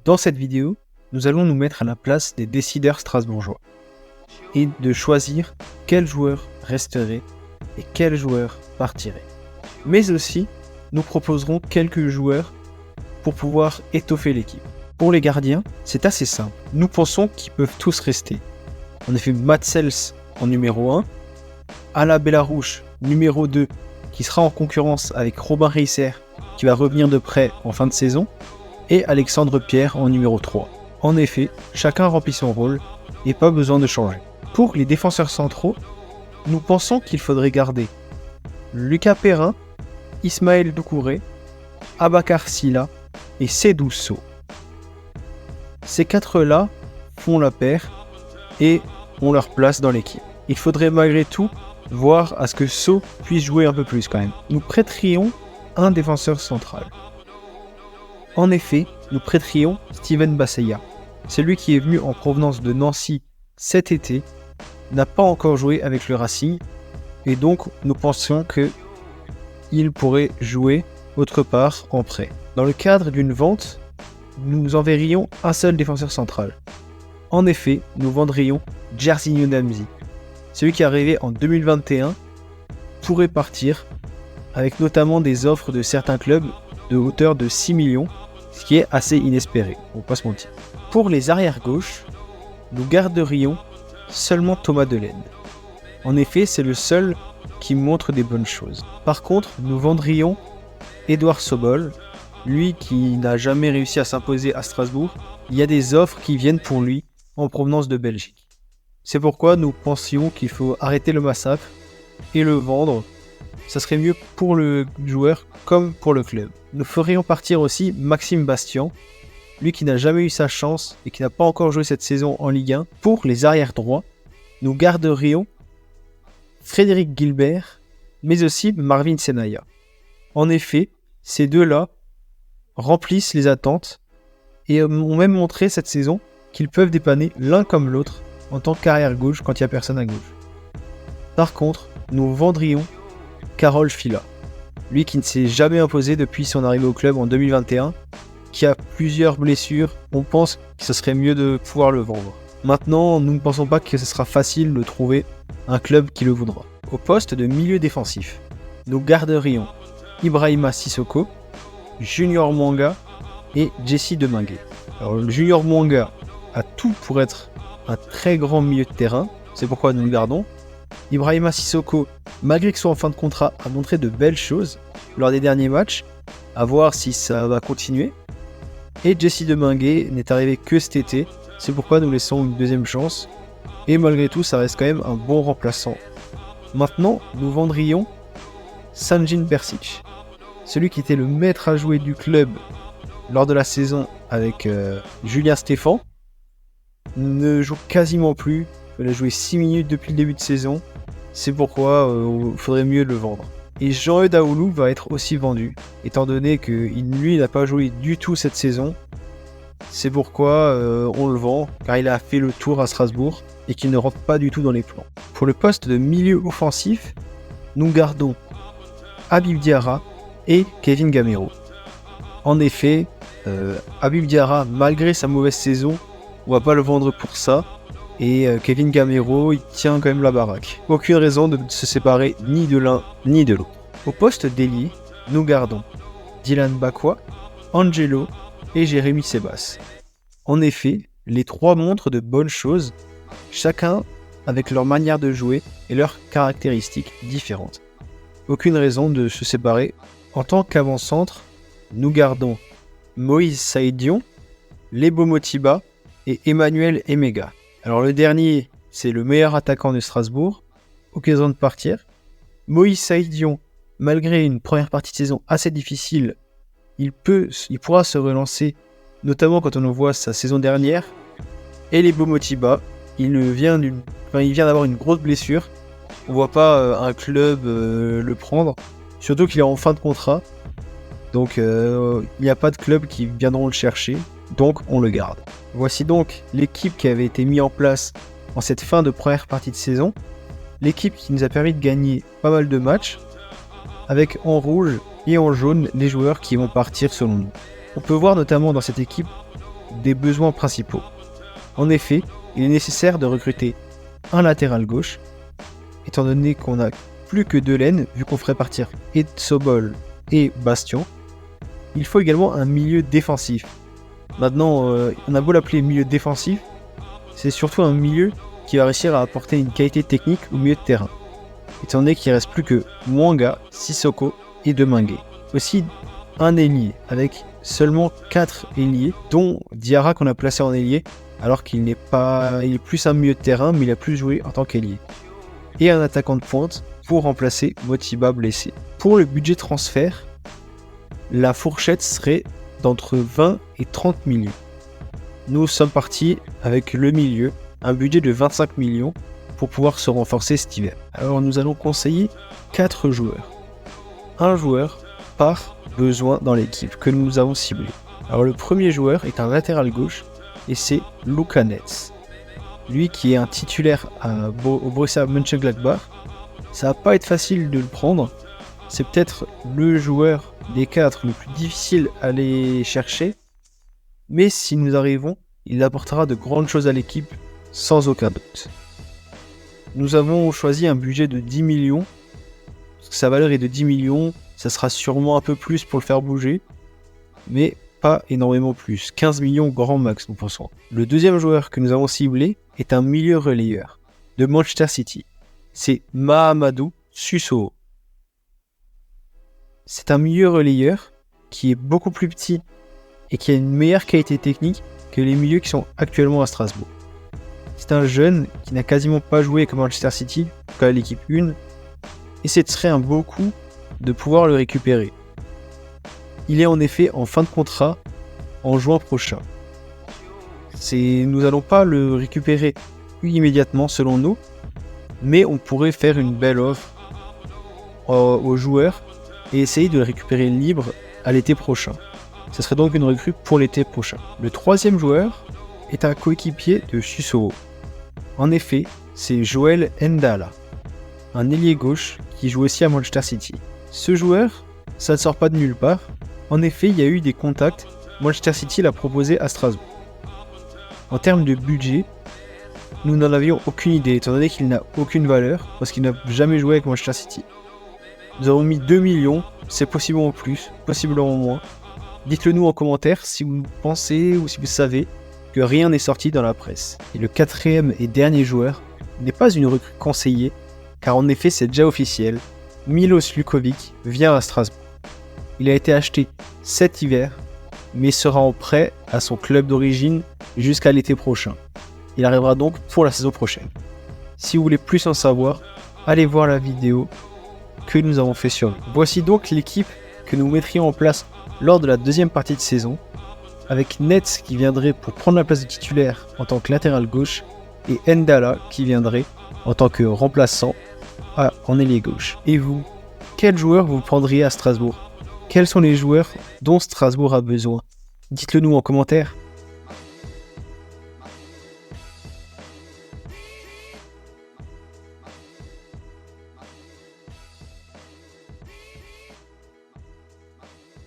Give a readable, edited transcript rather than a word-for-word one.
Dans cette vidéo, nous allons nous mettre à la place des décideurs strasbourgeois et de choisir quel joueur resterait et quel joueur partirait. Mais aussi, nous proposerons quelques joueurs pour pouvoir étoffer l'équipe. Pour les gardiens, c'est assez simple. Nous pensons qu'ils peuvent tous rester. En effet, Mats Sels en numéro 1, Ala Bellarouche numéro 2, qui sera en concurrence avec Robin Reisser, qui va revenir de prêt en fin de saison, et Alexandre Pierre en numéro 3. En effet, chacun remplit son rôle et pas besoin de changer. Pour les défenseurs centraux, nous pensons qu'il faudrait garder Lucas Perrin, Ismaël Doucouré, Abakar Silla et Seydou Sow. Ces quatre-là font la paire et ont leur place dans l'équipe. Il faudrait malgré tout voir à ce que Sow puisse jouer un peu plus quand même. Nous prêterions un défenseur central. En effet, nous prêterions Steven Basseya. Celui qui est venu en provenance de Nancy cet été n'a pas encore joué avec le Racing et donc nous pensions qu'il pourrait jouer autre part en prêt. Dans le cadre d'une vente, nous enverrions un seul défenseur central. En effet, nous vendrions Jairzinho Dempsey. Celui qui est arrivé en 2021 pourrait partir avec notamment des offres de certains clubs de hauteur de 6 millions, ce qui est assez inespéré, on va pas se mentir. Pour les arrières gauche, nous garderions seulement Thomas Delaine. En effet, c'est le seul qui montre des bonnes choses. Par contre, nous vendrions Edouard Sobol, lui qui n'a jamais réussi à s'imposer à Strasbourg. Il y a des offres qui viennent pour lui en provenance de Belgique. C'est pourquoi nous pensions qu'il faut arrêter le massacre et le vendre. Ça serait mieux pour le joueur comme pour le club. Nous ferions partir aussi Maxime Bastian, lui qui n'a jamais eu sa chance et qui n'a pas encore joué cette saison en Ligue 1. Pour les arrières droits, nous garderions Frédéric Gilbert, mais aussi Marvin Senaya. En effet, ces deux-là remplissent les attentes et ont même montré cette saison qu'ils peuvent dépanner l'un comme l'autre en tant qu'arrière gauche quand il n'y a personne à gauche. Par contre, nous vendrions Carole Fila, lui qui ne s'est jamais imposé depuis son arrivée au club en 2021, qui a plusieurs blessures. On pense que ce serait mieux de pouvoir le vendre. Maintenant, nous ne pensons pas que ce sera facile de trouver un club qui le voudra. Au poste de milieu défensif, nous garderions Ibrahima Sissoko, Junior Mwanga et Jesse Deminguet. Alors, le Junior Mwanga a tout pour être un très grand milieu de terrain, c'est pourquoi nous le gardons. Ibrahima Sissoko, malgré qu'il soit en fin de contrat, a montré de belles choses lors des derniers matchs, à voir si ça va continuer. Et Jesse Deminguet n'est arrivé que cet été, c'est pourquoi nous laissons une deuxième chance. Et malgré tout, ça reste quand même un bon remplaçant. Maintenant, nous vendrions Sanjin Persic, celui qui était le maître à jouer du club lors de la saison avec Julien Stéphan, ne joue quasiment plus. Il a joué 6 minutes depuis le début de saison. C'est pourquoi il faudrait mieux le vendre. Et Jean-Eudes Aoulou va être aussi vendu, étant donné que lui n'a pas joué du tout cette saison. C'est pourquoi on le vend, car il a fait le tour à Strasbourg et qu'il ne rentre pas du tout dans les plans. Pour le poste de milieu offensif, nous gardons Habib Diarra et Kevin Gamero. En effet, Habib Diarra, malgré sa mauvaise saison, on va pas le vendre pour ça. Et Kevin Gamero, il tient quand même la baraque. Aucune raison de se séparer ni de l'un ni de l'autre. Au poste d'ailier, nous gardons Dylan Bakwa, Angelo et Jérémy Sebas. En effet, les trois montrent de bonnes choses, chacun avec leur manière de jouer et leurs caractéristiques différentes. Aucune raison de se séparer. En tant qu'avant-centre, nous gardons Moïse Saïdion, Lebo Motiba et Emmanuel Emega. Alors le dernier, c'est le meilleur attaquant de Strasbourg, occasion de partir. Moïse Saïdion, malgré une première partie de saison assez difficile, il pourra se relancer, notamment quand on voit sa saison dernière. Et Lebo Motiba, il vient d'avoir une grosse blessure. On voit pas un club le prendre, surtout qu'il est en fin de contrat. Donc il n'y a pas de club qui viendront le chercher. Donc on le garde. Voici donc l'équipe qui avait été mise en place en cette fin de première partie de saison. L'équipe qui nous a permis de gagner pas mal de matchs, avec en rouge et en jaune les joueurs qui vont partir selon nous. On peut voir notamment dans cette équipe des besoins principaux. En effet, il est nécessaire de recruter un latéral gauche, étant donné qu'on n'a plus que 2 laines, vu qu'on ferait partir et Sobol et Bastion. Il faut également un milieu défensif. Maintenant, on a beau l'appeler milieu défensif, c'est surtout un milieu qui va réussir à apporter une qualité technique au milieu de terrain, étant donné qu'il ne reste plus que Mwanga, Sissoko et Deminguet. Aussi un ailier, avec seulement 4 ailiers, dont Diarra qu'on a placé en ailier, alors qu'il n'est pas, il est plus un milieu de terrain, mais il a plus joué en tant qu'ailier. Et un attaquant de pointe pour remplacer Motiba blessé. Pour le budget transfert, la fourchette serait d'entre 20 et 30 millions. Nous sommes partis avec le milieu, un budget de 25 millions pour pouvoir se renforcer cet hiver. Alors nous allons conseiller 4 joueurs. Un joueur par besoin dans l'équipe que nous avons ciblé. Alors le premier joueur est un latéral gauche et c'est Luka Netz. Lui qui est un titulaire au Borussia Mönchengladbach. Ça va pas être facile de le prendre. C'est peut-être le joueur des 4 le plus difficile à aller chercher. Mais si nous arrivons, il apportera de grandes choses à l'équipe sans aucun doute. Nous avons choisi un budget de 10 millions. Parce que sa valeur est de 10 millions. Ça sera sûrement un peu plus pour le faire bouger. Mais pas énormément plus. 15 millions grand max, nous pensons. Le deuxième joueur que nous avons ciblé est un milieu relayeur de Manchester City. C'est Mahamadou Suso. C'est un milieu relayeur qui est beaucoup plus petit et qui a une meilleure qualité technique que les milieux qui sont actuellement à Strasbourg. C'est un jeune qui n'a quasiment pas joué avec Manchester City, en tout cas l'équipe 1, et ce serait un beau coup de pouvoir le récupérer. Il est en effet en fin de contrat en juin prochain. Nous n'allons pas le récupérer immédiatement selon nous, mais on pourrait faire une belle offre aux joueurs et essayer de le récupérer libre à l'été prochain. Ce serait donc une recrue pour l'été prochain. Le troisième joueur est un coéquipier de Suso. En effet, c'est Joel Ndala, un ailier gauche qui joue aussi à Manchester City. Ce joueur, ça ne sort pas de nulle part. En effet, il y a eu des contacts. Manchester City l'a proposé à Strasbourg. En termes de budget, nous n'en avions aucune idée, étant donné qu'il n'a aucune valeur, parce qu'il n'a jamais joué avec Manchester City. Nous avons mis 2 millions, c'est possiblement plus, possiblement moins. Dites-le nous en commentaire si vous pensez ou si vous savez que rien n'est sorti dans la presse. Et le quatrième et dernier joueur n'est pas une recrue conseillée, car en effet c'est déjà officiel, Milos Lukovic vient à Strasbourg. Il a été acheté cet hiver, mais sera en prêt à son club d'origine jusqu'à l'été prochain. Il arrivera donc pour la saison prochaine. Si vous voulez plus en savoir, allez voir la vidéo que nous avons fait sur lui. Voici donc l'équipe que nous mettrions en place lors de la deuxième partie de saison, avec Netz qui viendrait pour prendre la place de titulaire en tant que latéral gauche, et Ndala qui viendrait en tant que remplaçant en ailier gauche. Et vous, quel joueur vous prendriez à Strasbourg ? Quels sont les joueurs dont Strasbourg a besoin ? Dites-le nous en commentaire.